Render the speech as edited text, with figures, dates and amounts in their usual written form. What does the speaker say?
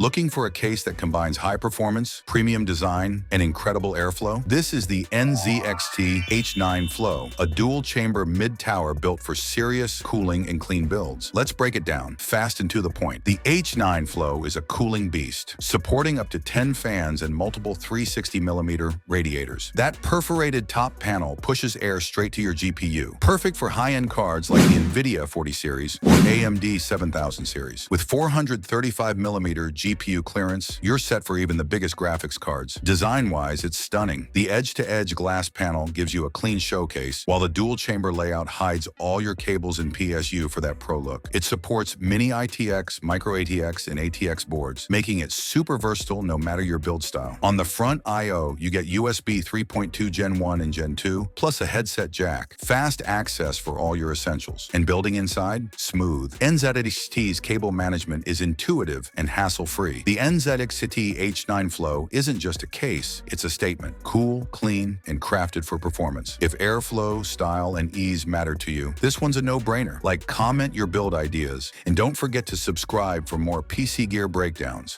Looking for a case that combines high performance, premium design, and incredible airflow? This is the NZXT H9 Flow, a dual-chamber mid-tower built for serious cooling and clean builds. Let's break it down, fast and to the point. The H9 Flow is a cooling beast, supporting up to 10 fans and multiple 360mm radiators. That perforated top panel pushes air straight to your GPU, perfect for high-end cards like the NVIDIA 40 series or AMD 7000 series. With 435mm GPU clearance, you're set for even the biggest graphics cards. Design-wise, it's stunning. The edge-to-edge glass panel gives you a clean showcase, while the dual-chamber layout hides all your cables and PSU for that pro look. It supports mini ITX, micro ATX, and ATX boards, making it super versatile no matter your build style. On the front I/O, you get USB 3.2 Gen 1 and Gen 2, plus a headset jack. Fast access for all your essentials. And building inside? Smooth. NZXT's cable management is intuitive and hassle-free. The NZXT H9 Flow isn't just a case, it's a statement. Cool, clean, and crafted for performance. If airflow, style, and ease matter to you, this one's a no-brainer. Comment your build ideas, and don't forget to subscribe for more PC gear breakdowns.